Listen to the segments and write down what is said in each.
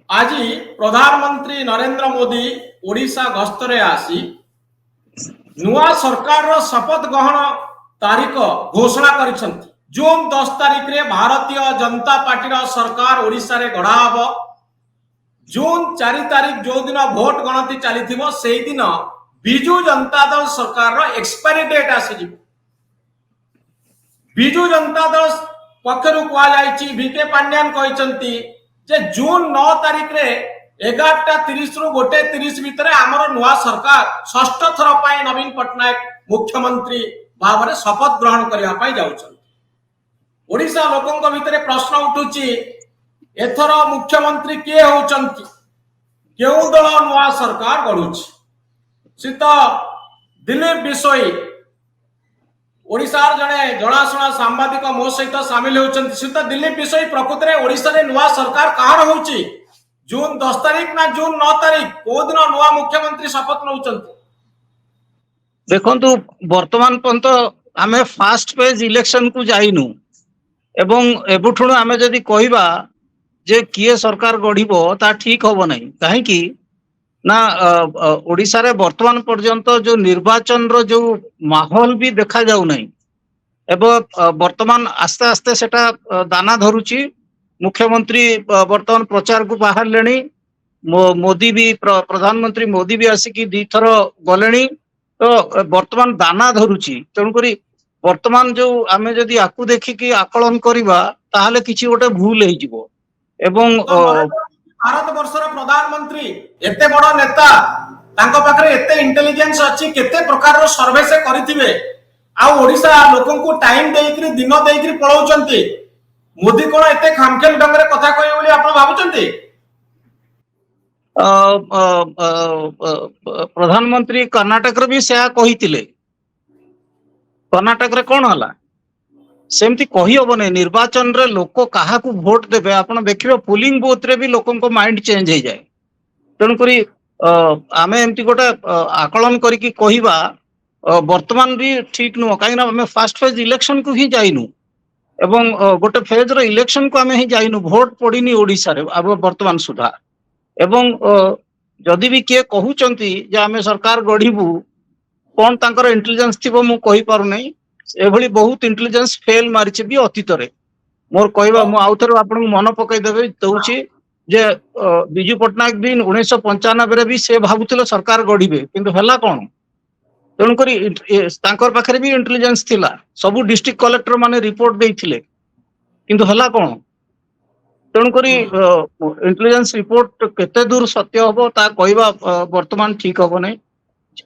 आज प्रधानमंत्री नरेंद्र मोदी ओडिशा गस्तरे आसी नुआ सरकार शपथ ग्रहण तारीख घोषणा कर जून 10 तारीख रे भारतीय जनता पार्टी सरकार ओडिशा रे गढ़ा हब। जून 4 तारीख जो दिन भोट गणति चली से दिन बिजु जनता दल सरकार एक्सपायरी डेट आसी। बिजु जनता दल पक्षर कहुई वीके पांड्यान कहते जून 9 तारीख रे 11:30 रु 1:30 भितर आमर नुआ सरकार षष्ठ थर पर नवीन पट्टनायक मुख्यमंत्री भाव में शपथ ग्रहण करने जाऊँ। ओडिशा लोकों भितर प्रश्न उठुची एथर मुख्यमंत्री किए होचंती, केउ दल नुआ सरकार गढ़ुची। सी तो दिलीप बिसोई ओडिशार जड़े जनाशुना सांबादिक मो सहित सामिल होचंती। सी तो दिलीप बिसोई प्रकृत में ओडिशा रे नुआ सरकार कहार होची जून 10 तारीख ना जून 9 तारीख को दिन नुआ मुख्यमंत्री शपथ नौचंती। देखंतु वर्तमान पर्यंत आमे फास्ट पेज इलेक्शन को जाइनु एवं एबुठुणु आमे जदि कहबा जे किए सरकार गढ़िबो ता ठीक होबो नै। काहे कि ना ओडिसा रे वर्तमान पर्यंत जो निर्वाचन रो जो माहौल भी देखा जाउ नै एवं वर्तमान आस्ते आस्ते सेटा दाना धरुची। मुख्यमंत्री वर्तमान प्रचार को बाहर लेनी, मोदी भी प्रधानमंत्री मोदी भी आसिकी 2 थर गलेनी, तो वर्तमान दाना धरुची। तेणुकरी वर्तमान जो आमे जदि आकु देखिकी आकलन करिबा ताहाले किछि गोटे भूल हेइ जिवो। एवं भारत वर्षर प्रधानमंत्री एते बड़ नेता तांको पाखरे एते इंटेलिजेंस अछि, केते प्रकार रो सर्वे से करिथिबे आ ओडिसा लोकन को टाइम देइकरी दिन देइकरी पळौचंती। मोदी कोन एते खामखेल ढंगरे कथा कहै बोली आपण भाबुचंती? प्रधानमंत्री कर्नाटक रे भी सेया कहितिले। कर्नाटक रे कोन हला सेमती कही हबो नै। निर्वाचन रे लोक काहा को वोट देबे आपण देखिबो पोलिंग बूथ रे भी लोकन को माइंड चेंज हो जाए। तेणु करी आमे एमती गोटे आकलन करिकी कहिबा वर्तमान भी ठीक नुह। काहे ना आमे फास्ट फेज इलेक्शन को ही जाइनु एवं गोटे फेज रो इलेक्शन को आमे ही जाइनु, भोट पड़ीनी ओडिसा रे अब वर्तमान सुधा। एवं जदि भी किए कहउचंती जे आमे सरकार गढ़िबू कोन तांकर इंटेलिजेंस थिबो मु कहि पारु नै। एभली बहुत इंटेलिजेंस फेल मारिছে भी अतीत रे। मोर कहबा मु आउथर आपन मन पकई देबे दउची जे बिजू पटनायक भी 1995 रे भी से भाबुथिले सरकार गढ़िबे, किंतु हला कोन। तेणु करी तांकर पाखरे भी इंटेलिजेंस थिला, सबु डिस्ट्रिक्ट कलेक्टर माने रिपोर्ट देइथिले, किंतु हला कोन। तेणु करी इंटेलिजेंस रिपोर्ट केते दूर सत्य होबो ता कहबा वर्तमान ठीक होबो नै।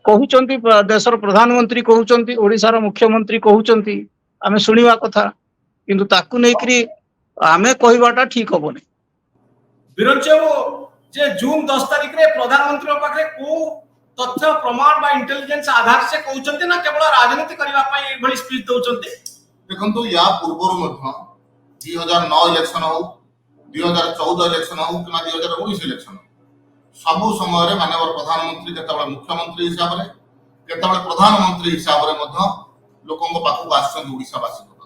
कहउचंती देशर प्रधानमंत्री कहउचंती, ओडिसा रो मुख्यमंत्री कहउचंती, आमे सुनिवा कथा, किंतु ताकू नेकरी आमे कहबाटा ठीक होबो नै। बिरंचेबो जे जून 10 तारीख रे प्रधानमंत्री पाखरे को तथ्य प्रमाण बा इंटेलिजेंस आधार से कहउचंती ना केवल राजनीति करबा पई एभली स्पीच दउचंती? देखंतु या पूर्वरु मध्य 2009 इलेक्शन हो, 2014 इलेक्शन हो कि 2019 इलेक्शन सबु समय रे माननीय प्रधानमंत्री केतबेला मुख्यमंत्री हिसाब रे केतबेला प्रधानमंत्री हिसाब रे मध्य लोकन को पाखु आछन ओडिसा वासी को,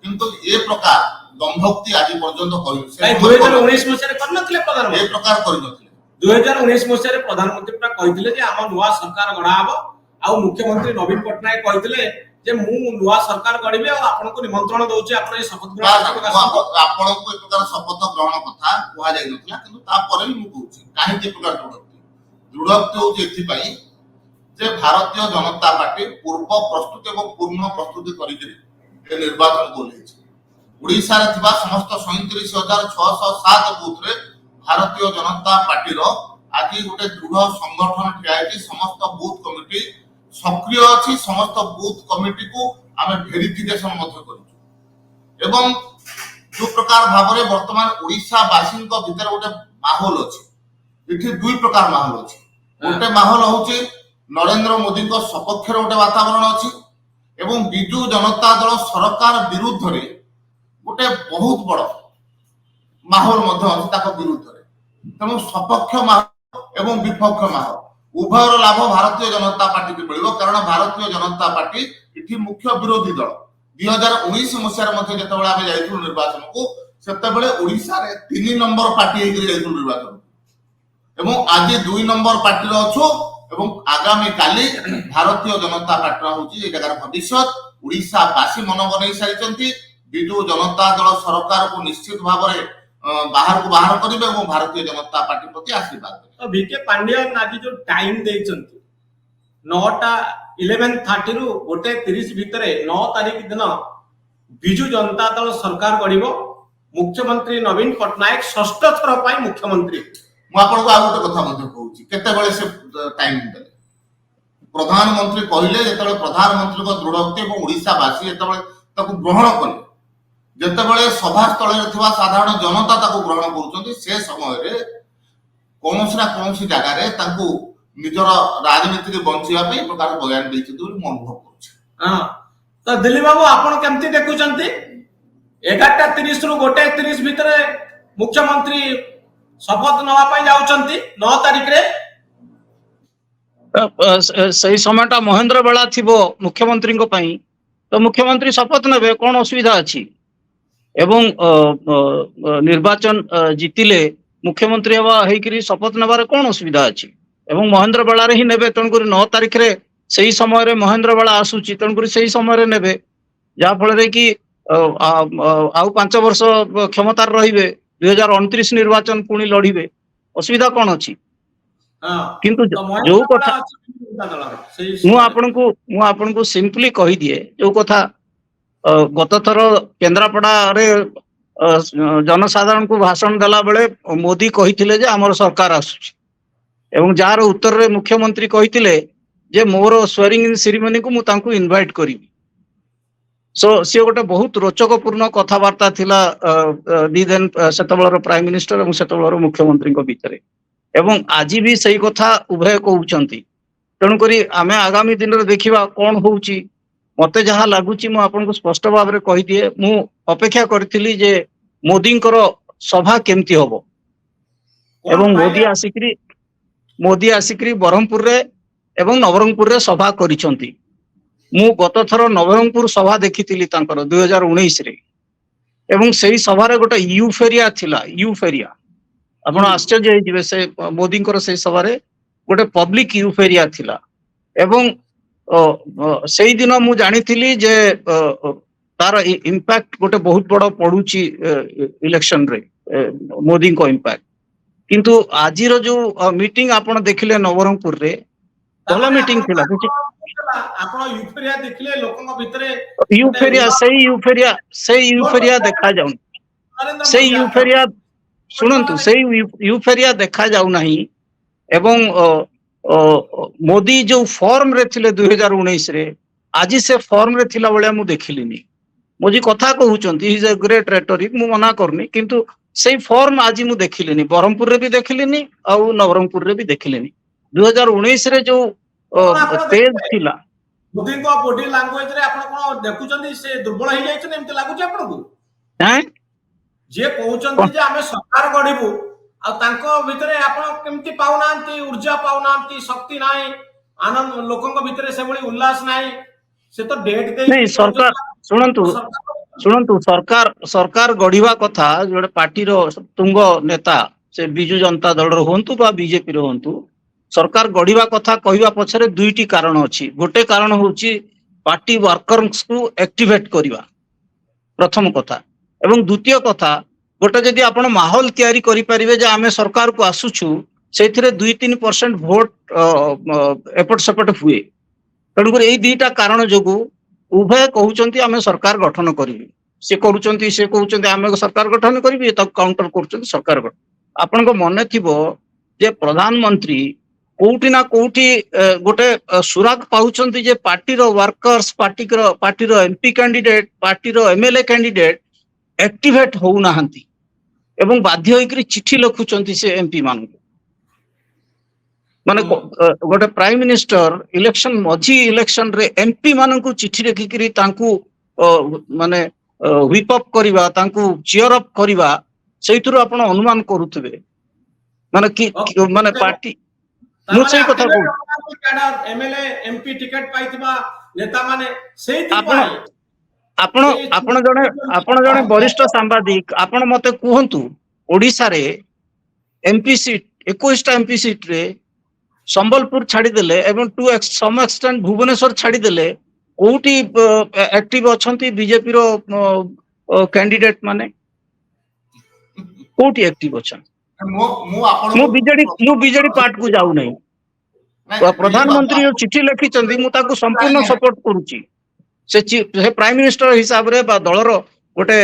किंतु ए प्रकार दंभक्ति आज पर्यंत करि से 2019 मसे रे करनथिले प्रधानमंत्री। ए प्रकार करिनथिले 2019 मसे रे प्रधानमंत्री प्रा कहिथिले जे हम नुवा सरकार गढा हबो आ मुख्यमंत्री नवीन पटनायक कहिथिले जे मु नुवा सरकार गढिबे आ आपन को निमंत्रण दउचे आपन शपथ ग्रहण आपन को एक प्रकार शपथ ग्रहण कथा कुहा जाय नथिला, किंतु ता परे मु कहूची काहे के प्रकार दृढ़त्व हो जेथि पई जे भारतीय जनता पार्टी पूर्व प्रस्तुति एवं पूर्ण प्रस्तुति करि के निर्वाचन को लेछि। ओडिसा रे थिबा समस्त 37,607 बूथ रे भारतीय जनता पार्टी रो आदि गोटे दृढ़ संगठन ठियाइछि। समस्त बूथ कमिटी सक्रिय अछि, समस्त बूथ कमिटी को आमे वेरिफिकेशन मध्य करू एवं जो प्रकार भाव रे वर्तमान ओडिसा वासिन को भीतर गोटे माहौल अछि। इठी दुई प्रकार माहौल अछि। गोटे माहौल होछि नरेंद्र मोदी को सपक्ष रे गोटे वातावरण अछि एवं बिजू जनता दल सरकार विरुद्ध रे गोटे बहुत बड़ माहौल मध्य अछि ताको विरुद्ध रे। तनो सपक्ष माहौल एवं विपक्ष माहौल उभयर लाभ भारतीय जनता पार्टी के मिलिबो, कारण भारतीय जनता पार्टी इठी मुख्य विरोधी दल 2019 मसिया रे मध्य जेतबेला आमे जाइथु निर्वाचन को ସେତେବେଳେ ଓଡ଼ିଶାରେ 3 ନମ୍ବର ପାର୍ଟି ହେଇକି ଯାଇଥିଲୁ ନିର୍ବାଚନ ଏବଂ ଆଜି 2 ନମ୍ବର ପାର୍ଟିର ଅଛୁ ଏବଂ ଆଗାମୀ କାଲି ଭାରତୀୟ ଜନତା ପାର୍ଟିର ହଉଛି ଏ ଜାଗାର ଭବିଷ୍ୟତ। ଓଡ଼ିଶାବାସୀ ମନ ବନେଇ ସାରିଛନ୍ତି ବିଜୁ ଜନତା ଦଳ ସରକାରକୁ ନିଶ୍ଚିତ ଭାବରେ ବାହାରକୁ ବାହାର କରିବେ ଏବଂ ଭାରତୀୟ ଜନତା ପାର୍ଟି ପ୍ରତି ଆଶୀର୍ବାଦ କରିବେ। तो वीके पांड्यान आज जो टाइम देइचंती 9टा 11:30 रु 1:30 भितरे 9 तारिख दिन बिजु जनता दल सरकार गढ़िबो। मुख्यमंत्री नवीन पटनायक षष्ठ थर पाई मुख्यमंत्री। ମୁଁ ଆପଣଙ୍କୁ ଆଉ ଗୋଟେ କଥା ମଧ୍ୟ କହୁଛି କେତେବେଳେ ସେ ଟାଇମ ଦେଲେ ପ୍ରଧାନମନ୍ତ୍ରୀ କହିଲେ ଯେତେବେଳେ ପ୍ରଧାନମନ୍ତ୍ରୀଙ୍କ ଦୃଢ଼ୋକ୍ତି ଏବଂ ଓଡ଼ିଶାବାସୀ ଯେତେବେଳେ ତାକୁ ଗ୍ରହଣ କଲେ ଯେତେବେଳେ ସଭାସ୍ଥଳରେ ଥିବା ସାଧାରଣ ଜନତା ତାକୁ ଗ୍ରହଣ କରୁଛନ୍ତି ସେ ସମୟରେ କୌଣସି ନା କୌଣସି ଜାଗାରେ ତାଙ୍କୁ ନିଜର ରାଜନୀତିରେ ବଞ୍ଚିବା ପାଇଁ ପ୍ରକାର ବୟାନ ଦେଇଛନ୍ତି ବୋଲି ମୁଁ ଅନୁଭବ କରୁଛି। हाँ तो दिलीप बाबू आपण केमती देखुचंती 11:30 रु 1:30 भितरे मुख्यमंत्री शपथ नवा पाई जाउचंती 9 तारिख रे। ସେଇ ସମୟଟା ମହେନ୍ଦ୍ର ବେଳା ଥିବ ମୁଖ୍ୟମନ୍ତ୍ରୀଙ୍କ ପାଇଁ ତ ମୁଖ୍ୟମନ୍ତ୍ରୀ ଶପଥ ନେବେ କଣ ଅସୁବିଧା ଅଛି ଏବଂ ନିର୍ବାଚନ ଜିତିଲେ ମୁଖ୍ୟମନ୍ତ୍ରୀ ହେବା ହେଇକିରି ଶପଥ ନେବାରେ କଣ ଅସୁବିଧା ଅଛି ଏବଂ ମହେନ୍ଦ୍ର ବେଳାରେ ହିଁ ନେବେ ତେଣୁକରି 9 ତାରିଖରେ ସେଇ ସମୟରେ ମହେନ୍ଦ୍ର ବେଳା ଆସୁଛି ତେଣୁକରି ସେଇ ସମୟରେ ନେବେ ଯାହା ଫଳରେ କି ଆଉ 5 ବର୍ଷ କ୍ଷମତାରେ ରହିବେ 2029 ନିର୍ବାଚନ ପୁଣି ଲଢିବେ ଅସୁବିଧା କଣ ଅଛି କିନ୍ତୁ ଯୋଉ କଥା ମୁଁ ଆପଣଙ୍କୁ ସିମ୍ପଲି କହିଦିଏ ଯୋଉ କଥା ଗତ ଥର କେନ୍ଦ୍ରାପଡାରେ ଜନସାଧାରଣଙ୍କୁ ଭାଷଣ ଦେଲା ବେଳେ ମୋଦି କହିଥିଲେ ଯେ ଆମର ସରକାର ଆସୁଛି ଏବଂ ଯାହାର ଉତ୍ତରରେ ମୁଖ୍ୟମନ୍ତ୍ରୀ କହିଥିଲେ ଯେ ମୋର ସ୍ୱେରିଂ ଇନ୍ ସେରିମନିକୁ ମୁଁ ତାଙ୍କୁ ଇନଭାଇଟ୍ କରିବି। ସୋ ସିଏ ଗୋଟେ ବହୁତ ରୋଚକପୂର୍ଣ୍ଣ କଥାବାର୍ତ୍ତା ଥିଲା ସେତେବେଳର ପ୍ରାଇମ ମିନିଷ୍ଟର ଏବଂ ସେତେବେଳର ମୁଖ୍ୟମନ୍ତ୍ରୀଙ୍କ ଭିତରେ ଏବଂ ଆଜି ବି ସେଇ କଥା ଉଭୟ କହୁଛନ୍ତି ତେଣୁକରି ଆମେ ଆଗାମୀ ଦିନରେ ଦେଖିବା କଣ ହଉଛି। ମତେ ଯାହା ଲାଗୁଛି ମୁଁ ଆପଣଙ୍କୁ ସ୍ପଷ୍ଟ ଭାବରେ କହିଦିଏ ମୁଁ ଅପେକ୍ଷା କରିଥିଲି ଯେ ମୋଦିଙ୍କର ସଭା କେମିତି ହବ ଏବଂ ମୋଦି ଆସିକିରି ବ୍ରହ୍ମପୁରରେ ଏବଂ ନବରଙ୍ଗପୁରରେ ସଭା କରିଛନ୍ତି। ମୁଁ ଗତ ଥର ନବରଙ୍ଗପୁର ସଭା ଦେଖିଥିଲି ତାଙ୍କର 2019 ରେ ଏବଂ ସେଇ ସଭାରେ ଗୋଟେ ୟୁଫେରିଆ ଥିଲା ୟୁଫେରିଆ ଆପଣ ଆଶ୍ଚର୍ଯ୍ୟ ହେଇଯିବେ ସେ ମୋଦିଙ୍କର ସେଇ ସଭାରେ ଗୋଟେ ପବ୍ଲିକ ୟୁଫେରିଆ ଥିଲା ଏବଂ ସେଇଦିନ ମୁଁ ଜାଣିଥିଲି ଯେ ତାର ଇମ୍ପାକ୍ଟ ଗୋଟେ ବହୁତ ବଡ ପଡୁଛି ଇଲେକ୍ସନରେ ମୋଦିଙ୍କ ଇମ୍ପାକ୍ଟ କିନ୍ତୁ ଆଜିର ଯୋଉ ମିଟିଂ ଆପଣ ଦେଖିଲେ ନବରଙ୍ଗପୁରରେ ଭଲ ମିଟିଂ ଥିଲା ଆପଣ ୟୁଫେରିଆ ଦେଖିଲେ ଲୋକଙ୍କ ଭିତରେ ସେଇ ୟୁଫେରିଆ ଦେଖାଯାଉନି ସେଇ ୟୁଫେରିଆ ଶୁଣନ୍ତୁ ସେଇ ୟୁଫେରିଆ ଦେଖାଯାଉନାହିଁ ଏବଂ ମୋଦି ଯୋଉ ଫର୍ମରେ ଥିଲେ 2019 ରେ ଆଜି ସେ ଫର୍ମରେ ଥିଲା ଭଳିଆ ମୁଁ ଦେଖିଲିନି। ମୋଦି କଥା କହୁଛନ୍ତି ଇଜ ଏ ଗ୍ରେଟ୍ ରେଟୋରିକ ମୁଁ ମନା କରୁନି କିନ୍ତୁ ସେଇ ଫର୍ମ ଆଜି ମୁଁ ଦେଖିଲିନି ବ୍ରହ୍ମପୁରରେ ବି ଦେଖିଲିନି ଆଉ ନବରଙ୍ଗପୁରରେ ବି ଦେଖିଲିନି 2019 ରେ ଯୋଉ ତେଜ ଥିଲା। ମୋଦିଙ୍କ ବଡି ଲାଙ୍ଗୁଏଜ ରେ ଆପଣ କଣ ଦେଖୁଛନ୍ତି ସେ ଦୁର୍ବଳ ହେଇଯାଇଛନ୍ତି ଏମିତି ଲାଗୁଛି ଆପଣଙ୍କୁ ଯିଏ କହୁଛନ୍ତି ଯେ ଆମେ ସରକାର ଗଢିବୁ ଆଉ ତାଙ୍କ ଭିତରେ ଆପଣ କେମିତି ପାଉନାହାନ୍ତି ऊर्जा ପାଉନାହାନ୍ତି ଶକ୍ତି ନାହିଁ ଆନନ୍ଦ ଲୋକଙ୍କ ଭିତରେ ସେଭଳି ଉଲ୍ଲାସ ନାହିଁ ସେ ତ ଡେଟ୍ ଦେଇକି ସରକାର ଶୁଣନ୍ତୁ ସରକାର ଗଢିବା କଥା ଗୋଟେ ପାର୍ଟିର ତୁଙ୍ଗ ନେତା ସେ ବିଜୁ ଜନତା ଦଳର ହୁଅନ୍ତୁ ବା ବିଜେପିର ହୁଅନ୍ତୁ ସରକାର ଗଢିବା କଥା କହିବା ପଛରେ ଦୁଇଟି କାରଣ ଅଛି। ଗୋଟେ କାରଣ ହଉଛି ପାର୍ଟି ୱାର୍କର୍ସକୁ ଆକ୍ଟିଭେଟ କରିବା ପ୍ରଥମ କଥା ଏବଂ ଦ୍ୱିତୀୟ କଥା ଗୋଟେ ଯଦି ଆପଣ ମାହୋଲ ତିଆରି କରିପାରିବେ ଯେ ଆମେ ସରକାରକୁ ଆସୁଛୁ ସେଇଥିରେ 2-3% ଭୋଟ ଏପଟ ସେପଟ ହୁଏ ତେଣୁକରି ଏଇ ଦିଟା କାରଣ ଯୋଗୁ ଉଭୟ କହୁଛନ୍ତି ଆମେ ସରକାର ଗଠନ କରିବୁ ସେ କହୁଛନ୍ତି ଆମେ ସରକାର ଗଠନ କରିବି ତାକୁ କାଉଣ୍ଟର କରୁଛନ୍ତି ସରକାର ଗଠନ। ଆପଣଙ୍କ ମନେ ଥିବ ଯେ ପ୍ରଧାନମନ୍ତ୍ରୀ କୋଉଠି ନା କୋଉଠି ଗୋଟେ ସୁରାଗ ପାଉଛନ୍ତି ଯେ ପାର୍ଟିର ୱାର୍କର୍ସ ପାର୍ଟିର ଏମପି କ୍ୟାଣ୍ଡିଡେଟ ପାର୍ଟିର ଏମଏଲଏ କ୍ୟାଣ୍ଡିଡେଟ ଆକ୍ଟିଭେଟ ହଉନାହାନ୍ତି ଏବଂ ବାଧ୍ୟ ହୋଇକରି ଚିଠି ଲେଖୁଛନ୍ତି ସେ ଏମପି ମାନଙ୍କୁ ମାନେ ଗୋଟେ ପ୍ରାଇମ ମିନିଷ୍ଟର ଇଲେକ୍ସନ ମଝି ଇଲେକ୍ସନ ରେ ଏମପି ମାନଙ୍କୁ ଚିଠି ଲେଖିକିରି ତାଙ୍କୁ ମାନେ ହ୍ୱିପ ଅପ୍ କରିବା ତାଙ୍କୁ ଚିୟର ଅପ୍ କରିବା ସେଇଥିରୁ ଆପଣ ଅନୁମାନ କରୁଥିବେ ମାନେ କି ମାନେ ପାର୍ଟି ମୁଁ ସେଇ କଥା କହୁଛି ଏମଏଲଏ ଏମପି ଟିକେଟ ପାଇଥିବା ନେତା ମାନେ ଆପଣ ଆପଣ ଜଣେ ବରିଷ୍ଠ ସାମ୍ବାଦିକ, ଆପଣ ମତେ କୁହନ୍ତୁ ଓଡିଶାରେ ଏମପି ସିଟ୍ 21ଟା ଏମପି ସିଟ୍ ରେ ସମ୍ବଲପୁର ଛାଡିଦେଲେ ଏବଂ ସମ୍ ଏକ୍ସଟେଣ୍ଟ ଭୁବନେଶ୍ୱର ଛାଡିଦେଲେ କୋଉଠି ଆକ୍ଟିଭ ଅଛନ୍ତି ବିଜେପିର କ୍ୟାଣ୍ଡିଡେଟ ମାନେ? କୋଉଠି ଆକ୍ଟିଭ ଅଛନ୍ତି? ମୁଁ ମୁଁ ଆପଣଙ୍କୁ ବିଜେଡି ପାର୍ଟକୁ ଯାଉନାହିଁ। ନାଇଁ ଦିଲ୍ଲୀପ ବାବୁ ପ୍ରଧାନମନ୍ତ୍ରୀ ଯୋଉ ଚିଠି ଲେଖିଛନ୍ତି ମୁଁ ତାକୁ ସମ୍ପୂର୍ଣ୍ଣ ଜାଣିନି। ସପୋର୍ଟ କରୁଛି। ସେ ପ୍ରାଇମ ମିନିଷ୍ଟର ହିସାବରେ ବା ଦଳର ଗୋଟେ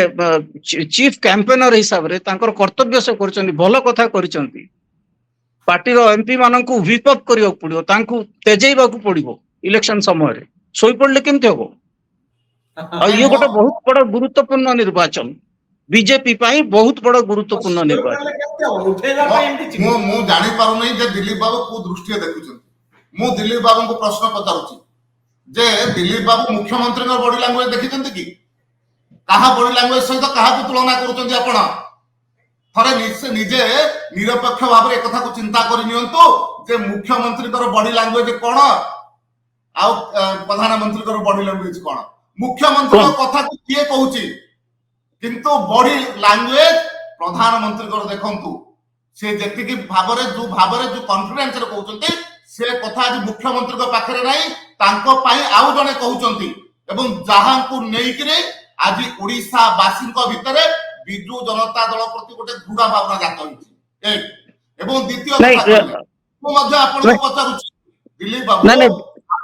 ଚିଫ କ୍ୟାମ୍ପେନର ହିସାବରେ ତାଙ୍କର କର୍ତ୍ତବ୍ୟ ସେ କରିଛନ୍ତି, ଭଲ କଥା କରିଛନ୍ତି। ପାର୍ଟିର ଏମପି ମାନଙ୍କୁ ହ୍ୱିପ୍ ଅପ୍ କରିବାକୁ ପଡିବ, ତାଙ୍କୁ ତେଜେଇବାକୁ ପଡିବ ଇଲେକ୍ସନ ସମୟରେ। ଶୋଇପଡିଲେ କେମିତି ହବ? ଆଉ ନାଇଁ ଇଏ ଗୋଟେ ବହୁତ ବଡ ଗୁରୁତ୍ୱପୂର୍ଣ୍ଣ ନିର୍ବାଚନ, ବିଜେପି ପାଇଁ ବହୁତ ବଡ ଗୁରୁତ୍ୱପୂର୍ଣ୍ଣ ନିର୍ବାଚନ। ଉଠେଇବା ପାଇଁ ଏମିତି ମୁଁ ଜାଣିପାରୁନି ଯେ ଦିଲ୍ଲୀପ ବାବୁ କୋଉ ଦୃଷ୍ଟିରେ ଦେଖୁଛନ୍ତି। ମୁଁ ଦିଲ୍ଲୀପ ବାବୁଙ୍କୁ ପ୍ରଶ୍ନ ପଚାରୁଛି ଯେ ଦିଲ୍ଲୀପ ବାବୁ ମୁଖ୍ୟମନ୍ତ୍ରୀଙ୍କ ବଡି ଲାଙ୍ଗୁଏଜ ଦେଖିଛନ୍ତି କି? କାହା ବଡି ଲାଙ୍ଗୁଏଜ ସହିତ କାହାକୁ ତୁଳନା କରୁଛନ୍ତି ଆପଣ? ଥରେ ନିଜେ ନିରପେକ୍ଷ ଭାବରେ ଏକଥାକୁ ଚିନ୍ତା କରି ନିଅନ୍ତୁ ଯେ ମୁଖ୍ୟମନ୍ତ୍ରୀଙ୍କର ବଡି ଲାଙ୍ଗୁଏଜ କଣ ଆଉ ପ୍ରଧାନମନ୍ତ୍ରୀଙ୍କର ବଡି ଲାଙ୍ଗୁଏଜ କଣ। ମୁଖ୍ୟମନ୍ତ୍ରୀଙ୍କ କଥାକୁ କିଏ କହୁଛି, କିନ୍ତୁ ବଡି ଲାଙ୍ଗୁଏଜ ପ୍ରଧାନମନ୍ତ୍ରୀଙ୍କର ଦେଖନ୍ତୁ। ସେ ଯେତିକି ଭାବରେ ଯୋଉ କନଫିଡେନ୍ସରେ କହୁଛନ୍ତି ସେ କଥା ଆଜି ମୁଖ୍ୟମନ୍ତ୍ରୀଙ୍କ ପାଖରେ ନାହିଁ, ତାଙ୍କ ପାଇଁ ଆଉ ଜଣେ କହୁଛନ୍ତି। ଏବଂ ଯାହାଙ୍କୁ ନେଇକିରି ଆଜି ଓଡିଶା ବାସୀଙ୍କ ଭିତରେ ବିଜୁ ଜନତା ଦଳ ପ୍ରତି ଗୋଟେ ଘୃଣା ଭାବନା ଜାତ ହେଇଛି। ଏବଂ ଦ୍ୱିତୀୟ କଥା କହିଲେ ମୁଁ ମଧ୍ୟ ଆପଣଙ୍କୁ ପଚାରୁଛି ଦିଲ୍ଲୀପ ବାବୁ, ନାଇଁ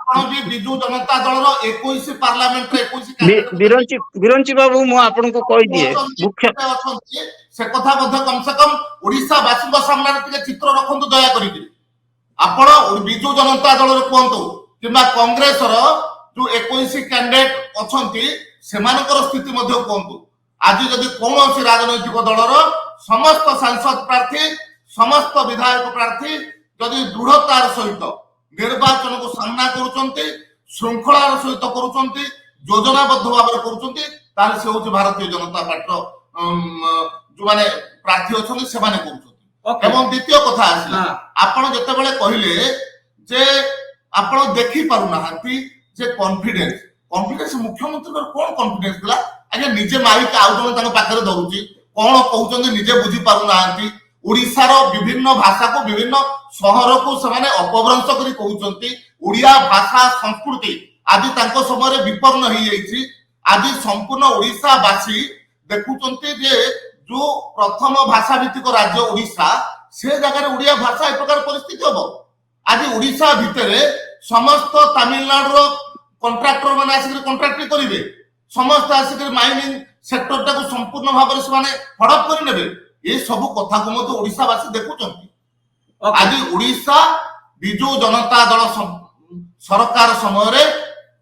ଆପଣ ବି ବିଜୁ ଜନତା ଦଳର 21 ପାର୍ଲାମେଣ୍ଟରେ 21 କ୍ୟାଣ୍ଡିଡେଟ ବିରଞ୍ଚି ବାବୁ, ମୁଁ ଆପଣଙ୍କୁ କହିଦିଏ ମୁଖ୍ୟ ଅଛନ୍ତି, ସେ କଥା ମଧ୍ୟ କମ ସେ କମ ଓଡିଶା ବାସୀଙ୍କ ସାମ୍ନାରେ ଟିକେ ଚିତ୍ର ରଖନ୍ତୁ ଦୟା କରିକି। ଆପଣ ବିଜୁ ଜନତା ଦଳର କୁହନ୍ତୁ କିମ୍ବା କଂଗ୍ରେସର ଯୋଉ 21 କ୍ୟାଣ୍ଡିଡେଟ ଅଛନ୍ତି ସେମାନଙ୍କର ସ୍ଥିତି ମଧ୍ୟ କୁହନ୍ତୁ। ଆଜି ଯଦି କୌଣସି ରାଜନୈତିକ ଦଳର ସମସ୍ତ ସାଂସଦ ପ୍ରାର୍ଥୀ, ସମସ୍ତ ବିଧାୟକ ପ୍ରାର୍ଥୀ ଯଦି ଦୃଢତାର ସହିତ ନିର୍ବାଚନକୁ ସାମ୍ନା କରୁଛନ୍ତି, ଶୃଙ୍ଖଳାର ସହିତ କରୁଛନ୍ତି, ଯୋଜନାବଦ୍ଧ ଭାବରେ କରୁଛନ୍ତି, ତାହେଲେ ସେ ହଉଛି ଭାରତୀୟ ଜନତା ପାର୍ଟିର ଯୋଉମାନେ ପ୍ରାର୍ଥୀ ଅଛନ୍ତି ସେମାନେ କରୁଛନ୍ତି। ଏବଂ ଦ୍ୱିତୀୟ କଥା ଆସିଲା, ଆପଣ ଯେତେବେଳେ କହିଲେ ଯେ ଆପଣ ଦେଖି ପାରୁନାହାନ୍ତି ଯେ କନଫିଡେନ୍ସ ମୁଖ୍ୟମନ୍ତ୍ରୀଙ୍କର କଣ କନଫିଡେନ୍ସ ଥିଲା? ଆଜ୍ଞା ନିଜେ ମାଇକ ଆଉ ଜଣେ ତାଙ୍କ ପାଖରେ ଧରୁଛି, କଣ କହୁଛନ୍ତି ନିଜେ ବୁଝି ପାରୁନାହାନ୍ତି। ଓଡିଶାର ବିଭିନ୍ନ ଭାଷାକୁ ବିଭିନ୍ନ ସହରକୁ ସେମାନେ ଅପଭ୍ରଂଶ କରି କହୁଛନ୍ତି। ଓଡିଆ ଭାଷା ସଂସ୍କୃତି ଆଜି ତାଙ୍କ ସମୟରେ ବିପନ୍ନ ହେଇଯାଇଛି। ଆଜି ସମ୍ପୂର୍ଣ୍ଣ ଓଡିଶାବାସୀ ଦେଖୁଛନ୍ତି ଯେ ଯୋଉ ପ୍ରଥମ ଭାଷା ଭିତ୍ତିକ ରାଜ୍ୟ ଓଡିଶା, ସେ ଜାଗାରେ ଓଡିଆ ଭାଷା ଏ ପ୍ରକାର ପରିସ୍ଥିତି ହବ। ଆଜି ଓଡିଶା ଭିତରେ ସମସ୍ତ ତାମିଲନାଡୁର କଣ୍ଟ୍ରାକ୍ଟର ମାନେ ଆସିକି କଣ୍ଟ୍ରାକ୍ଟ କରିବେ, ସମସ୍ତେ ଆସିକି ମାଇନିଂ ସେକ୍ଟରଟାକୁ ସମ୍ପୂର୍ଣ୍ଣ ଭାବରେ ସେମାନେ ହଡପ କରିନେବେ। ଏ ସବୁ କଥାକୁ ମଧ୍ୟ ଓଡିଶାବାସୀ ଦେଖୁଛନ୍ତି। ଆଜି ଓଡିଶା ବିଜୁ ଜନତା ଦଳ ସରକାର ସମୟରେ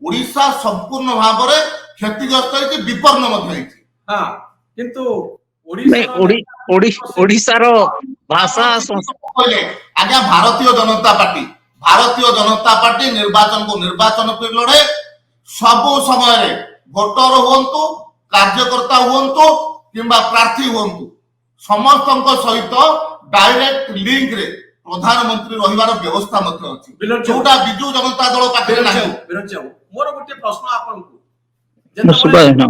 ଓଡିଶା ସମ୍ପୂର୍ଣ୍ଣ ଭାବରେ କ୍ଷତିଗ୍ରସ୍ତ ହେଇଛି, ବିପନ୍ନ ମଧ୍ୟ ହେଇଛି। କିନ୍ତୁ ଓଡିଶାର ଭାଷା ଆଜ୍ଞା ଭାରତୀୟ ଜନତା ପାର୍ଟି ନିର୍ବାଚନ ଲଢେ। ସବୁ ସମୟରେ ଭୋଟର ହୁଅନ୍ତୁ, କାର୍ଯ୍ୟକର୍ତ୍ତା ହୁଅନ୍ତୁ କିମ୍ବା ପ୍ରାର୍ଥୀ ହୁଅନ୍ତୁ, ସମସ୍ତଙ୍କ ସହିତ ଡାଇରେକ୍ଟ ଲିଙ୍କରେ ପ୍ରଧାନମନ୍ତ୍ରୀ ରହିବାର ବ୍ୟବସ୍ଥା ମଧ୍ୟ ଅଛି, ଯୋଉଟା ବିଜୁ ଜନତା ଦଳ ପାଖରେ ନାହିଁ। ମୋର ଗୋଟିଏ ପ୍ରଶ୍ନ ଆପଣଙ୍କୁ, ଯେତେବେଳେ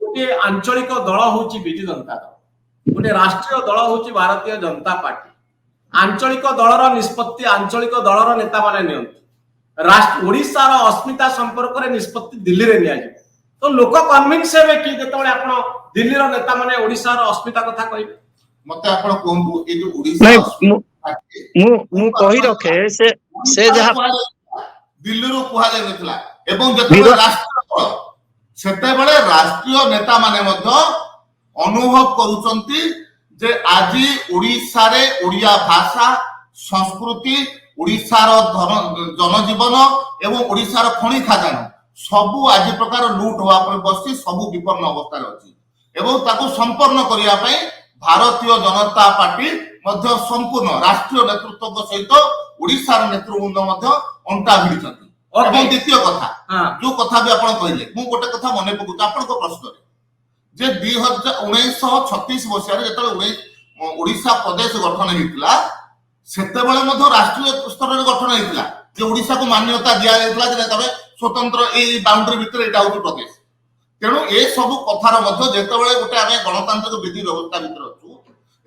ଗୋଟିଏ ଆଞ୍ଚଳିକ ଦଳ ହଉଛି ବିଜୁ ଜନତା ଦଳ, ଗୋଟେ ରାଷ୍ଟ୍ରୀୟ ଦଳ ହଉଛି ଭାରତୀୟ ଜନତା ପାର୍ଟି, ଆଞ୍ଚଳିକ ଦଳର ନିଷ୍ପତ୍ତି ଆଞ୍ଚଳିକ ଦଳର ନେତାମାନେ ନିଅନ୍ତି, ଓଡିଶାର ଅସ୍ମିତା ସମ୍ପର୍କରେ ନିଷ୍ପତ୍ତି ଦିଲ୍ଲୀରେ ନିଆଯିବ। ତ ଲୋକ କନଭିନ୍ସ ହେବେ କି ଯେତେବେଳେ ଆପଣ ଦିଲ୍ଲୀର ନେତାମାନେ ଓଡିଶାର ଅସ୍ମିତା କଥା କହିବେ? ମତେ ଆପଣ କୁହନ୍ତୁ, ଏଇ ଯୋଉ ଓଡିଶା ମୁଁ କହି ରଖେ ସେ ଯାହା ଦିଲ୍ଲୀରୁ କୁହାଯାଇନଥିଲା। ଏବଂ ଯେତେବେଳେ ରାଷ୍ଟ୍ରୀୟ ଦଳ, ସେତେବେଳେ ରାଷ୍ଟ୍ରୀୟ ନେତା ମାନେ ମଧ୍ୟ ଅନୁଭବ କରୁଛନ୍ତି ଯେ ଆଜି ଓଡିଶାରେ ଓଡିଆ ଭାଷା, ସଂସ୍କୃତି, ଓଡିଶାର ଜନଜୀବନ ଏବଂ ଓଡିଶାର ଖଣି ଖାଜାନ ସବୁ ଆଜି ପ୍ରକାର ଲୁଟ ହବା ପରେ ବସି ସବୁ ବିପନ୍ନ ଅବସ୍ଥାରେ ଅଛି। ଏବଂ ତାକୁ ସମ୍ପନ୍ନ କରିବା ପାଇଁ ଭାରତୀୟ ଜନତା ପାର୍ଟି ମଧ୍ୟ ସମ୍ପୂର୍ଣ୍ଣ ରାଷ୍ଟ୍ରୀୟ ନେତୃତ୍ୱଙ୍କ ସହିତ ଓଡିଶାର ନେତୃବୃନ୍ଦ ମଧ୍ୟ ଅଣ୍ଟା ଭିଡିଛନ୍ତି। ଏବଂ ଦ୍ୱିତୀୟ କଥା, ଯୋଉ କଥା ବି ଆପଣ କହିଲେ, ମୁଁ ଗୋଟେ କଥା ମନେ ପକଉଛି ଆପଣଙ୍କ ପ୍ରଶ୍ନରେ, ଯେ 1936 ମସିହାରେ ଯେତେବେଳେ ଓଡିଶା ପ୍ରଦେଶ ଗଠନ ହେଇଥିଲା, ସେତେବେଳେ ମଧ୍ୟ ରାଷ୍ଟ୍ରୀୟ ସ୍ତରରେ ଗଠନ ହେଇଥିଲା ଯେ ଓଡିଶାକୁ ମାନ୍ୟତା ଦିଆଯାଇଥିଲା ଯେ ତମେ ସ୍ୱତନ୍ତ୍ର ଏଇ ବାଉଣ୍ଡରୀ ଭିତରେ ଏଇଟା ହଉଛି ପ୍ରଦେଶ। ତେଣୁ ଏ ସବୁ କଥାର ମଧ୍ୟ ଯେତେବେଳେ ଗୋଟେ ଆମେ ଗଣତାନ୍ତ୍ରିକ ବିଧି ବ୍ୟବସ୍ଥା ଭିତରେ ଅଛୁ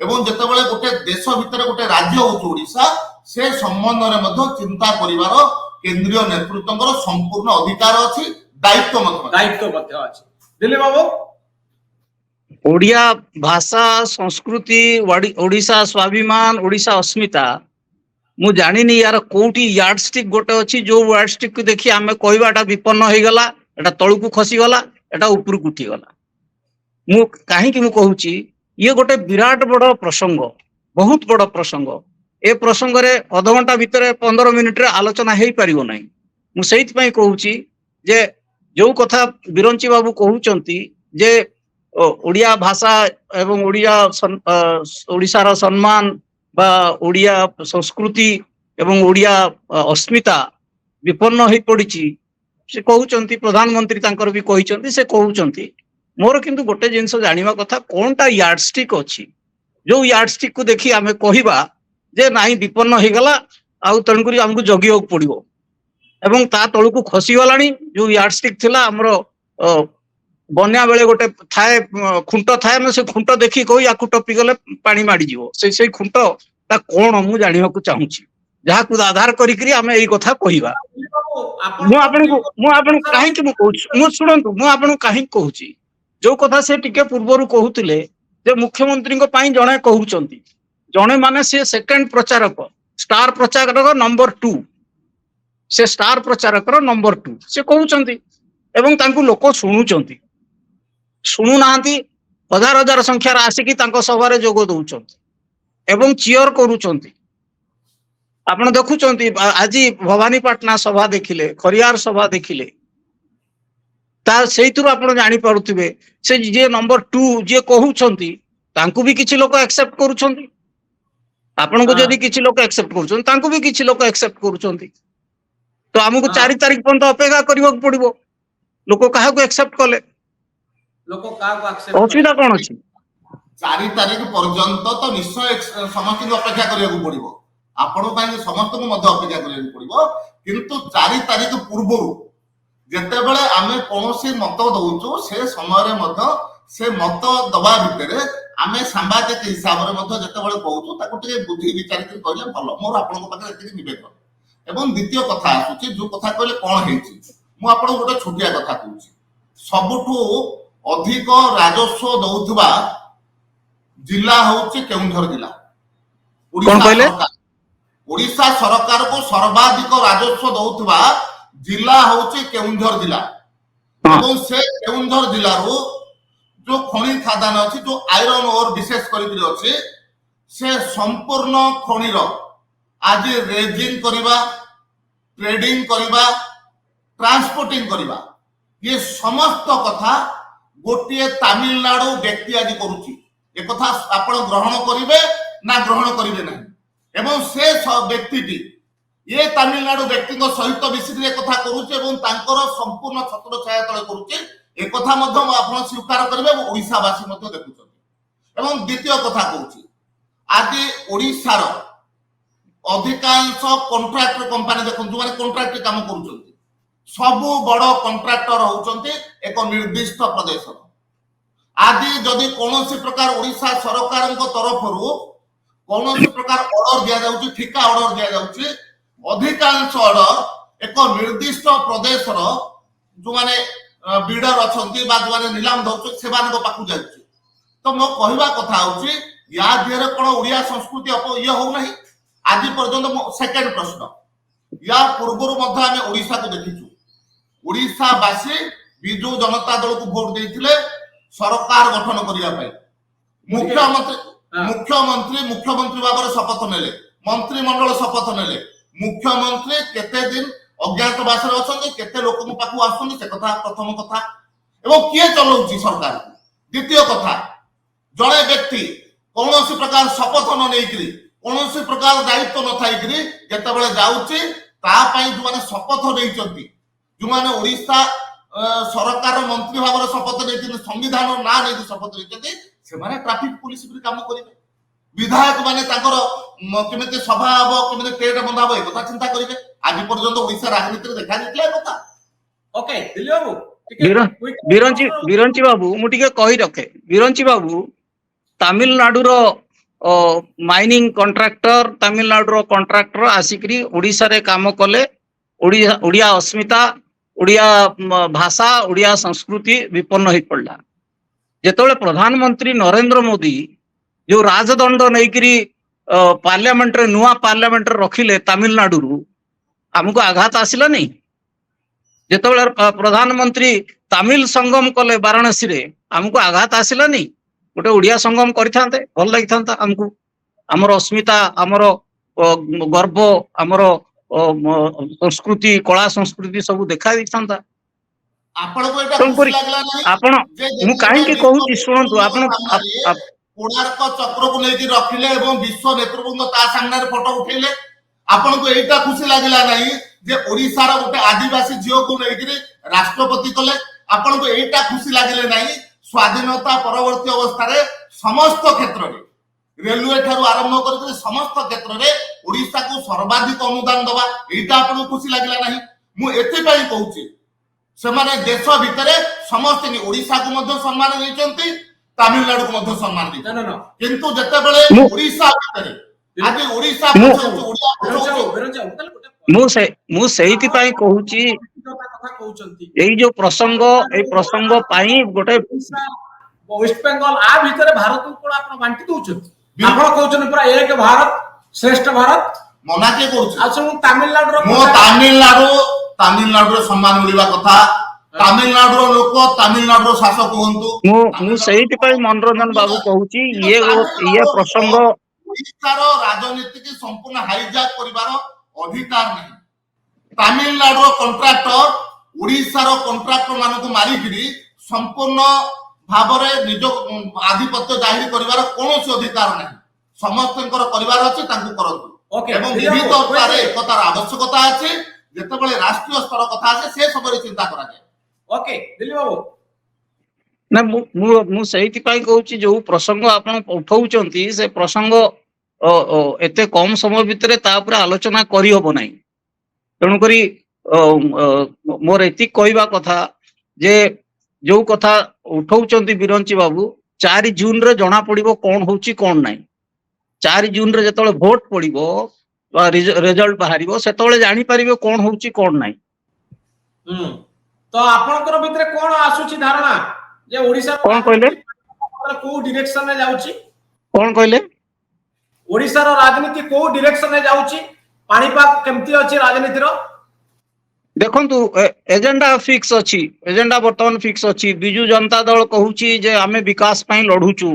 ଏବଂ ଯେତେବେଳେ ଗୋଟେ ଦେଶ ଭିତରେ ଗୋଟେ ରାଜ୍ୟ ହଉଛି ଓଡ଼ିଶା, ସେ ସମ୍ବନ୍ଧରେ ମଧ୍ୟ ଚିନ୍ତା କରିବାର କେନ୍ଦ୍ରୀୟ ନେତୃତ୍ୱଙ୍କର ସମ୍ପୂର୍ଣ୍ଣ ଅଧିକାର ଅଛି, ଦାୟିତ୍ୱ ମଧ୍ୟ ଅଛି। ଦାୟିତ୍ୱ ମଧ୍ୟ ଅଛି। ଦିଲ୍ଲୀପ ବାବୁ, ओडिया भाषा संस्कृति ओडिशा स्वाभिमान ओडिशा अस्मिता मु जानिनी यार कोठी यार्डस्टिक गोटे अछि जो यार्डस्टिक को देखि आमे कहबाटा विपन्न होई गला, एटा तळुकु खसी गला, एटा उपरु उठी गला। मु काहे कि मु कहूची ये गोटे विराट बड़ प्रसंग, बहुत बड़ प्रसंग। ए प्रसंग रे आधा घंटा भितर 15 मिनिट रे आलोचना हेई परिबो नै। मु सेहित पई कहूची जे जो कथा बिरंची बाबू कहउचंती जे ओडिया भाषा एवं ओडिशार सम्मान बा ओडिया संस्कृति एवं ओडिया अस्मिता विपन्न होई पड़िची से कहउचंती। प्रधानमंत्री तांकर भी कहिचंती, से कहउचंती। मोर किंतु गोटे जिंस जानिबा कथा कोनटा यार्डस्टिक अछि जो यार्डस्टिक को देखि आमे कहिबा जे नाही विपन्न होई गला आउ तणकुरी हमकु जगियोक पड़िबो एवं ता तळुकु खसी गलानी। जो यार्डस्टिक थिला हमरो बन्या बेले गोटे थाए खुंट थाए, मैं से खुंट देखी कही या टपी गले पानी माड़ी जीवो से खुंट ता कोन मु जानिबा को चाहूची, जहा को आधार करी करी हमें एई कथा कहिबा। मु आपन काहे कि मु कहूची, मु सुनंतु मु आपन काहे कहूची जो कथा से टिके पूर्वरु कहूतिले जे मुख्यमंत्री को पाई जणे कहउचंती, जणे माने से सेकंड प्रचारक, स्टार प्रचारक नंबर 2, से स्टार प्रचारक नंबर 2 से कहउचंती एवं तांकु लोक सुनुचंती। शुणु नांती, हजार हजार संख्यार आसिकी तांको सभारे जोग दउचंती एवं चियर करूचंती। आपण देखुचंती आजी भवानीपाटना सभा देखिले, खरियार सभा देखिले, ता सेइतुरु आपण जानि पारुथिबे से जे नंबर 2 जे कहउचंती तांकु भी किछि लोक एक्सेप्ट करूचंती। आपण को जदी किछि लोक एक्सेप्ट करूचंती तांकु भी किछि लोक एक्सेप्ट करूचंती। तो हमकु 4 तारिख पर्यंत अपेक्षा करबो पड़िबो लोक काहा को एक्सेप्ट कले, लोक का को एक्सेप्ट असुविधा कौन अछि? 4 तारिख पर्यंत तो निश्चय समस्त को अपेक्षा करिया पड़िबो, आपण ପାଇଁ समस्त को मध्य अपेक्षा करिया पड़िबो। किंतु 4 तारिख पूर्व जेतेबेले आमे कोनोसी मत दउचो से समय रे मध्य से मत दबा भितरे आमे सांबादिक हिसाब रे मध्य जेतेबेले कहउचो ताको टिके बुद्धि विचार कर कहले भलो। मोर आपण को पाखे एतिक निवेदन। एवं द्वितीय कथा आसुची जो कथा कहले कोन हेछि, मु आपण गोटे छोटिया कथा कहउची। सबुठु अधिक राजस्व दउथबा जिला होउची केउंझर जिला। ओडिशा सरकार को सर्वाधिक राजस्व दउथबा जिला होउची केउंझर जिला। एवं से केउंझर जिला रो जो खनि खादान अछि, जो आयरन ओर विशेष करी अछि, से संपूर्ण खनिर आज रेजिंग करिबा, ट्रेडिंग करिबा, ट्रांसपोर्टिंग करिबा, ये समस्त कथा गोटे तमिलनाडु व्यक्ति आज करुची। ए कथा आपण ग्रहण करिवे ना ग्रहण करिवे नहीं। एवं से व्यक्तिटी ये तमिलनाडु व्यक्ति सहित मिसिक कथा करुचे एवं तांकर संपूर्ण छत्र छाया तले करुचे। ए कथा मध्य आपण स्वीकार करिवे, ओडिशावासी मध्य देखुछन। एवं द्वितीय कथा कहूची, आज ओडिशार अधिकांश कॉन्ट्रैक्टर कंपनी देखो जो माने कॉन्ट्रैक्ट काम करूचंती, सब बड़ कॉन्ट्रैक्टर होउचंती एक निर्दिष्ट प्रदेश। आज जदि कोनोसी प्रकार ओडिशा सरकार तरफरु कोनोसी प्रकार ऑर्डर दिया जाउची, ठिका ऑर्डर दिया जाउची, अधिकांश ऑर्डर एक निर्दिष्ट प्रदेश जो माने बिल्डर अछंती बा जो माने नीलाम दउची सेबान को पाकु जाउची। तो मो कहबा कथा होउची या दिरे कोन ओडिया संस्कृति ये हो नाही। आज पर्यंत सेकंड प्रश्न, या पूर्व मध्य आम ओडिशा को देखिचु। ओडिशावासी विजु जनता दल को भोट देइथिले सरकार गठन करिया पाई। मुख्यमंत्री भाव शपथ नेले, मंत्रिमंडल शपथ नेले। मुख्यमंत्री केते दिन अज्ञातवास रे अछंती, केते लोक को पाखु आसुनी, से कथा प्रथम कथा। एवं किए चलाउची सरकार। द्वितीय कथा, जड़े व्यक्ति कौनसी प्रकार शपथ न नेइकरी, कौनसी प्रकार दायित्व न थाइकरी जेतेबेले जाउची, ता पई जो माने शपथ नेइचंती, जो माने ओडिशा सरकार मंत्री भाव शपथ नहीं, संविधान ना नहीं शपथ नहीं, से माने ट्रैफिक पुलिस भी काम करेंगे। विधायक माने केमिति सभा हम केमिति टेट बंधा हम एक चिंता करेंगे। आज पर्यंत ओडिशा राजनीति देखा कथा। ओके दिल्ली बाबू, ଟିକେ ବିରଞ୍ଚି ବାବୁ ମୁଁ ଟିକେ କହି ରଖେ। ବିରଞ୍ଚି ବାବୁ ତାମିଲନାଡୁର ମାଇନିଂ କଣ୍ଟ୍ରାକ୍ଟର, ତାମିଲନାଡୁର କଣ୍ଟ୍ରାକ୍ଟର ଆସିକରି ଓଡିଶାରେ କାମ କଲେ। ଓଡିଆ अस्मिता, ଓଡିଆ ଭାଷା, ଓଡିଆ ସଂସ୍କୃତି ବିପନ୍ନ ହେଇ ପଡିଲା। ଯେତେବେଳେ ପ୍ରଧାନମନ୍ତ୍ରୀ ନରେନ୍ଦ୍ର ମୋଦି ଯୋଉ ରାଜଦଣ୍ଡ ନେଇକରି ପାର୍ଲାମେଣ୍ଟରେ ନୂଆ ପାର୍ଲାମେଣ୍ଟରେ ରଖିଲେ ତାମିଲନାଡୁରୁ, ଆମକୁ ଆଘାତ ଆସିଲାନି? ଯେତେବେଳେ ପ୍ରଧାନମନ୍ତ୍ରୀ ତାମିଲ ସଙ୍ଗମ କଲେ ବାରାଣସୀରେ, ଆମକୁ ଆଘାତ ଆସିଲାନି? ଗୋଟେ ଓଡିଆ ସଙ୍ଗମ କରିଥାନ୍ତେ ଭଲ ଲାଗିଥାନ୍ତା ଆମକୁ। ଆମର अस्मिता, ଆମର ଗର୍ବ, ଆମର ସଂସ୍କୃତି, କଳା ସଂସ୍କୃତି ସବୁ ଦେଖା ଦେଇଥାନ୍ତା। ଆପଣଙ୍କୁ ଏଇଟା ଖୁସି ତେଣୁକରି ଲାଗିଲା ନାହିଁ ଆପଣ, ଯେ ମୁଁ ଯେତେବେଳେ କାହିଁକି ବିଶ୍ୱ କହୁଛି ଶୁଣନ୍ତୁ, ଆପଣ ସାମ୍ନାରେ କୋଣାର୍କ ଚକ୍ରକୁ ନେଇକି ରଖିଲେ ଏବଂ ବିଶ୍ୱ ନେତୃବୃନ୍ଦ ତା ସାମ୍ନାରେ ଫଟୋ ଉଠେଇଲେ, ଆପଣଙ୍କୁ ଏଇଟା ଖୁସି ଲାଗିଲା ନାହିଁ ଯେ ଓଡିଶାର ଗୋଟେ ଆଦିବାସୀ ଝିଅକୁ ନେଇକିରି ରାଷ୍ଟ୍ରପତି କଲେ? ଆପଣଙ୍କୁ ଏଇଟା ଖୁସି ଲାଗିଲେ ନାହିଁ ସ୍ୱାଧୀନତା ପରବର୍ତ୍ତୀ ଅବସ୍ଥାରେ ସମସ୍ତ କ୍ଷେତ୍ରରେ, ରେଲୱେ ଠାରୁ ଆରମ୍ଭ କରିକି ସମସ୍ତ କ୍ଷେତ୍ରରେ ଓଡିଶାକୁ ସର୍ବାଧିକ ଅନୁଦାନ ଦବା, ଏଇଟା ଆପଣଙ୍କୁ ଖୁସି ଲାଗିଲା ନାହିଁ? ମୁଁ ଏଥିପାଇଁ କହୁଛି, ସେମାନେ ଦେଶ ଭିତରେ ସମସ୍ତେ ଓଡିଶାକୁ ମଧ୍ୟ ସମ୍ମାନ ଦେଇଛନ୍ତି, ତାମିଲନାଡୁକୁ ମଧ୍ୟ ସମ୍ମାନ ଦେଇଛନ୍ତି। କିନ୍ତୁ ଯେତେବେଳେ ଓଡିଶା ଭିତରେ ଆଜି ଓଡିଶା ମୁଁ ସେଇଥିପାଇଁ କହୁଛି, ଏଇ ଯୋଉ ପ୍ରସଙ୍ଗ, ଏଇ ପ୍ରସଙ୍ଗ ପାଇଁ ଗୋଟେ ୱେଷ୍ଟବେଙ୍ଗଲ ଆ ଭିତରେ ଭାରତକୁ କଣ ଆପଣ ବାଣ୍ଟି ଦଉଛନ୍ତି? ଆପଣ କହୁଛନ୍ତି ପୁରା ଏକ ଭାରତ ଶ୍ରେଷ୍ଠ ଭାରତ, ମନା କିଏ କରୁଛି? ଆଉ ସବୁ ତାମିଲନାଡୁର ତାମିଲନାଡୁର ସମ୍ମାନ ମିଳିବା କଥା। ତାମିଲନାଡୁର ଲୋକ ତାମିଲନାଡୁର ଶାସକ ହୁଅନ୍ତୁ। ମୁଁ ସେଇଥିପାଇଁ ମନୋରଞ୍ଜନ ବାବୁ କହୁଛି, ଇଏ ପ୍ରସଙ୍ଗ ଓଡିଶାର ରାଜନୀତିକୁ ସମ୍ପୂର୍ଣ୍ଣ ହାଇଜାକ୍ କରିବାର ଅଧିକାର ନାହିଁ। ତାମିଲନାଡୁର କଣ୍ଟ୍ରାକ୍ଟର ଓଡିଶାର କଣ୍ଟ୍ରାକ୍ଟର ମାନଙ୍କୁ ମାରିକିରି ସମ୍ପୂର୍ଣ୍ଣ ଭାବରେ ନିଜ ଆଧିପତ୍ୟ ଜାହିର କରିବାର କୌଣସି ଅଧିକାର ନାହିଁ। ସମସ୍ତଙ୍କର କରିବାର ଅଛି, ତାଙ୍କୁ କରନ୍ତୁ। ଏବଂ ବିବିଧତାରେ ଏକତାର ଆବଶ୍ୟକତା ଅଛି। ଯେତେବେଳେ ରାଷ୍ଟ୍ରୀୟ ସ୍ତର କଥା ଆସେ ସେ ସମୟରେ ଚିନ୍ତା କରାଯାଏ। ଓକେ ଦିଲ୍ଲୀ ବାବୁ, ନା ମୁଁ ସେଇଥିପାଇଁ କହୁଛି, ଯୋଉ ପ୍ରସଙ୍ଗ ଆପଣ ଉଠଉଛନ୍ତି ସେ ପ୍ରସଙ୍ଗ ଏତେ କମ ସମୟ ଭିତରେ ତା ଉପରେ ଆଲୋଚନା କରିହବ ନାହିଁ। ତେଣୁକରି ମୋର ଏତିକି କହିବା କଥା ଯେ ଯୋଉ କଥା ଉଠଉଛନ୍ତି ବିରଞ୍ଚି ବାବୁ, 4 ଜୁନରେ ଜଣା ପଡିବ କଣ ହଉଛି କଣ ନାହିଁ। 4 ଜୁନରେ ଯେତେବେଳେ ଭୋଟ ପଡିବ ବା ରେଜଲ୍ଟ ବାହାରିବ, ସେତେବେଳେ ଜାଣିପାରିବେ କଣ ହଉଛି କଣ ନାହିଁ। ତ ଆପଣଙ୍କର ଭିତରେ କଣ ଆସୁଛି ଧାରଣା ଯେ ଓଡିଶା କଣ କହିଲେ? କୋଉ ଡିରେକ୍ସନରେ ଯାଉଛି? କଣ କହିଲେ? ଓଡିଶାର ରାଜନୀତି କୋଉ ଡିରେକ୍ସନରେ ଯାଉଛି? ପାଣିପାଗ କେମିତି ଅଛି ରାଜନୀତିର? ଦେଖନ୍ତୁ, ଏଜେଣ୍ଡା ଫିକ୍ସ ଅଛି, ଏଜେଣ୍ଡା ବର୍ତ୍ତମାନ ଫିକ୍ସ ଅଛି। ବିଜୁ ଜନତା ଦଳ କହୁଛି ଯେ ଆମେ ବିକାଶ ପାଇଁ ଲଢୁଛୁ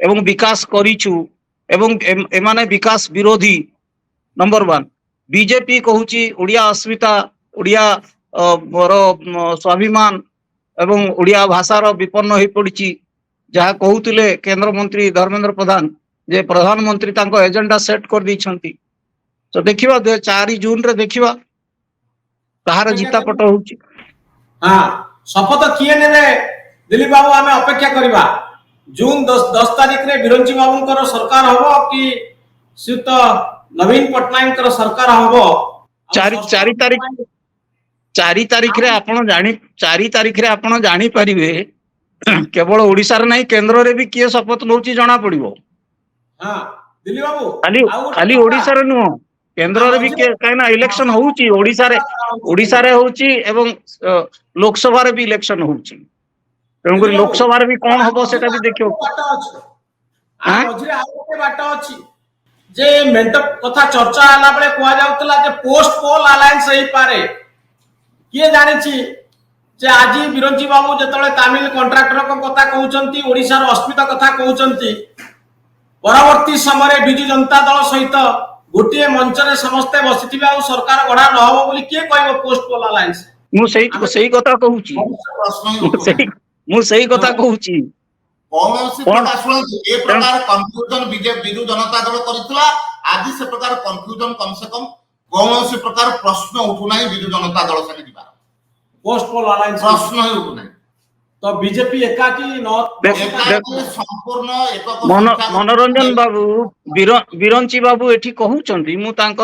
ଏବଂ ବିକାଶ କରିଛୁ, ଏବଂ ଏମାନେ ବିକାଶ ବିରୋଧୀ ନମ୍ବର 1। ବିଜେପି କହୁଛି ଓଡିଆ अस्मिता, ଓଡିଆ ସ୍ୱାଭିମାନ ଏବଂ ଓଡିଆ ଭାଷାର ବିପନ୍ନ ହେଇ ପଡିଛି। ଯାହା କହୁଥିଲେ କେନ୍ଦ୍ରମନ୍ତ୍ରୀ ଧର୍ମେନ୍ଦ୍ର ପ୍ରଧାନ, ଯେ ପ୍ରଧାନମନ୍ତ୍ରୀ ତାଙ୍କ ଏଜେଣ୍ଡା ସେଟ୍ କରିଦେଇଛନ୍ତି। ତ ଦେଖିବା 4 ଜୁନରେ ଦେଖିବା କାହାର ଜିତାପଟ ହଉଛି। ହଁ, ଶପଥ କିଏ ନେବେ ଦିଲ୍ଲୀପ ବାବୁ, ଆମେ ଅପେକ୍ଷା କରିବା। ଜୁନ 10 ତାରିଖରେ ବିରଞ୍ଚି ବାବୁଙ୍କର ସରକାର ହବ କି ଶ୍ରୀଯୁକ୍ତ ନବୀନ ପଟ୍ଟନାୟକଙ୍କର ସରକାର ହବ? 4 ତାରିଖରେ ଆପଣ ଜାଣିପାରିବେ। କେବଳ ଓଡିଶାରେ ନାହିଁ, କେନ୍ଦ୍ରରେ ବି କିଏ ଶପଥ ନଉଛି ଜଣା ପଡିବ। ହଁ ଦିଲ୍ଲୀପ ବାବୁ, ଖାଲି ଓଡିଶାରେ ନୁହଁ, କେନ୍ଦ୍ରରେ ବି, କାହିଁକି ନା ଇଲେକ୍ସନ ହଉଛି ଓଡିଶାରେ ହଉଛି ଏବଂ ଲୋକସଭାରେ ବି ଇଲେକ୍ସନ ହଉଛି। ତେଣୁକରି ଲୋକସଭାରେ ବି କଣ ହବ ସେଟା ବି ଦେଖିବ। ମଝିରେ ଆଉ ଗୋଟେ ବାଟ ଅଛି ଯେ ମେଣ୍ଟ କଥା ଚର୍ଚ୍ଚା ହେଲା ବେଳେ କୁହାଯାଉଥିଲା ଯେ ପୋଷ୍ଟ ପୋଲ ଆଲାଏନ୍ସ ହେଇପାରେ। କିଏ ଜାଣିଛି ଯେ ଆଜି ବିରଞ୍ଚି ବାବୁ ଯେତେବେଳେ ତାମିଲ କଣ୍ଟ୍ରାକ୍ଟରଙ୍କ କଥା କହୁଛନ୍ତି, ଓଡିଶାର अस्मिता କଥା କହୁଛନ୍ତି, ପରବର୍ତ୍ତୀ ସମୟରେ ବିଜୁ ଜନତା ଦଳ ସହିତ ଗୋଟିଏ ମଞ୍ଚରେ ସମସ୍ତେ ବସିଥିବେ ଆଉ ସରକାର ଗଢା ନହବ ବୋଲି କିଏ କହିବ? ପୋଷ୍ଟ ପୋଲ ଆଲାଏନ୍ସ ମୁଁ ସେଇ କଥା କହୁଛି। କୌଣସି ପ୍ରକାର ଶୁଣନ୍ତୁ, ଏ ପ୍ରକାର କନଫ୍ୟୁଜନ ବିଜୁ ଜନତା ଦଳ କରିଥିଲା। ଆଜି ସେ ପ୍ରକାର କନଫ୍ୟୁଜନ କମ ସେ କମ କୌଣସି ପ୍ରକାର ପ୍ରଶ୍ନ ଉଠୁନାହିଁ ବିଜୁ ଜନତା ଦଳ ସାଙ୍ଗେ ଯିବାର। ପୋଷ୍ଟ ପୋଲ ଆଲାଏନ୍ସ ପ୍ରଶ୍ନ ହିଁ ଉଠୁନାହିଁ। ତ ବିଜେପି ଏକାକି ସମ୍ପୂର୍ଣ୍ଣ ମନୋରଞ୍ଜନ ବାବୁ, ବିରଞ୍ଚି ବାବୁ ଏଠି କହୁଛନ୍ତି, ମୁଁ ତାଙ୍କ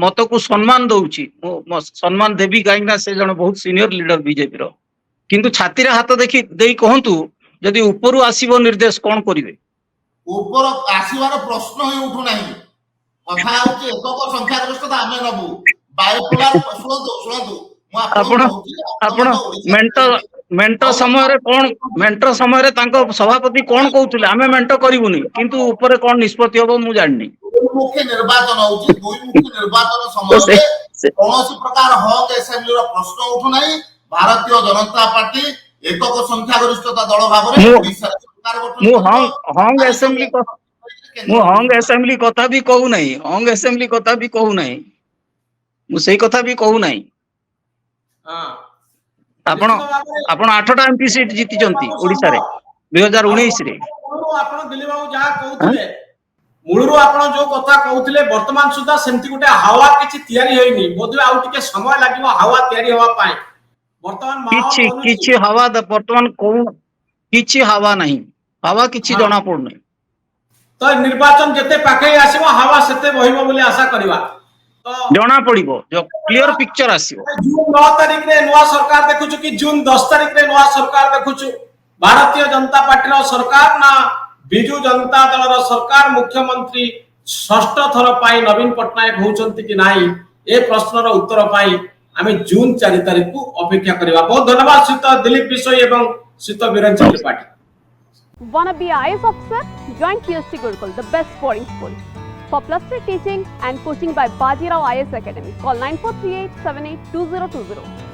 ମତକୁ ସମ୍ମାନ ଦଉଛି, ମୁଁ ସମ୍ମାନ ଦେବି, କାହିଁକି ନା ସେ ଜଣେ ବହୁତ ସିନିୟର ଲିଡର ବିଜେପିର। କିନ୍ତୁ ଛାତିରେ ହାତ ଦେଖି ଦେଇ କହନ୍ତୁ ଯଦି ଉପରୁ ଆସିବ ନିର୍ଦ୍ଦେଶ କଣ କରିବେ? ଉପର ଆସିବାର ପ୍ରଶ୍ନ ହିଁ ଉଠୁନାହିଁ। କଥା ହଉଛି ଏକକ ସଂଖ୍ୟାଗରିଷ୍ଠତା ଆମେ ନବୁ ବାଇପୋଲାର। ଶୁଣନ୍ତୁ ଶୁଣନ୍ତୁ ମୁଁ ଆପଣ ଆପଣଙ୍କୁ କହୁଛି ଆପଣ ତ ଓଡିଶା ମେଣ୍ଟ ସମୟରେ ତାଙ୍କ ସଭାପତି କଣ କହୁଥିଲେ? ଆମେ ମେଣ୍ଟ କରିବୁନି, କିନ୍ତୁ ଉପରେ କଣ ନିଷ୍ପତ୍ତି ହବ ମୁଁ ଜାଣିନି। ଦୁଇମୁଖୀ ନିର୍ବାଚନ ହଉଛି, ଦୁଇମୁଖୀ ନିର୍ବାଚନ ତ ସମୟରେ ସେ କୌଣସି ପ୍ରକାର ହକ୍ ଆସେମ୍ବଲିର ପ୍ରଶ୍ନ ଉଠୁନାହିଁ। ଭାରତୀୟ ଜନତା ପାର୍ଟି ଏକକ ସଂଖ୍ୟାଗରିଷ୍ଠତା ଦଳ ଭାବରେ ମୁଁ ଓଡିଶାରେ ସରକାର ଗଠନ ମୁଁ କରିବ। ହଙ୍ଗ ଆସେମ୍ବଲି କଥା ବି କହୁନାହିଁ। ହଙ୍ଗ ଆସେମ୍ବଲି କଥା ବି କହୁନାହିଁ। ମୁଁ ସେଇ କଥା ବି କହୁନାହିଁ। ହଁ ଆପଣ ନିଶ୍ଚିତ ଭାବରେ ଆପଣ 8ଟା ଏମପି ସିଟ୍ ଜିତିଛନ୍ତି ବାବୁ ଓଡିଶାରେ ସଂଘ 2019 ରେ। ମୂଳରୁ ଆପଣ ଦିଲ୍ଲୀପ ବାବୁ ଯାହା କହୁଥିଲେ, ମୂଳରୁ ଆପଣ ଯୋଉ କଥା କହୁଥିଲେ ବର୍ତ୍ତମାନ ସୁଦ୍ଧା ସେମିତି ଗୋଟେ ହାୱା କିଛି ତିଆରି ହେଇନି। ବୋଧହୁଏ ଆଉ ଟିକେ ସମୟ ଲାଗିବ ହାୱା ତିଆରି ହବା ପାଇଁ। ବର୍ତ୍ତମାନ ମାହୋଲ ବନୁଛି। କିଛି ହାୱା ବର୍ତ୍ତମାନ କିଛି ହାୱା ନାହିଁ। ହାୱା କିଛି ହଁ ଜଣା ପଡୁନି। ତ ନିର୍ବାଚନ ଯେତେ ପାଖେଇ ଆସିବ ହାୱା ସେତେ ବହିବ ବୋଲି ଆଶା କରିବା। ତ ଜଣା ପଡିବ, କ୍ଲିୟର ପିକ୍ଚର ଆସିବ। ଜୁନ 9 ତାରିଖରେ ନୂଆ ସରକାର ଦେଖୁଛୁ କି ଜୁନ 10 ତାରିଖରେ ନୂଆ ସରକାର ଦେଖୁଛୁ? ଭାରତୀୟ ଜନତା ପାର୍ଟିର ସରକାର ନା ବିଜୁ ଜନତା ଦଳର ସରକାର? ମୁଖ୍ୟମନ୍ତ୍ରୀ ଷଷ୍ଠ ଥର ପାଇଁ ନବୀନ ପଟ୍ଟନାୟକ ହଉଛନ୍ତି କି ନାହିଁ, ଏ ପ୍ରଶ୍ନର ଉତ୍ତର ପାଇଁ ଆମେ ଜୁନ 4 ତାରିଖକୁ ଅପେକ୍ଷା କରିବା। ବହୁତ ଧନ୍ୟବାଦ ଶ୍ରୀତ ଦିଲ୍ଲୀପ ବିଶୋଇ ଏବଂ ଶ୍ରୀତ Birendra Tripathi. Wanna be an IAS officer? Join PST Gurukul, the best boarding school. For plus 3 teaching and coaching by Bajirao IAS Academy, call 9438 782020.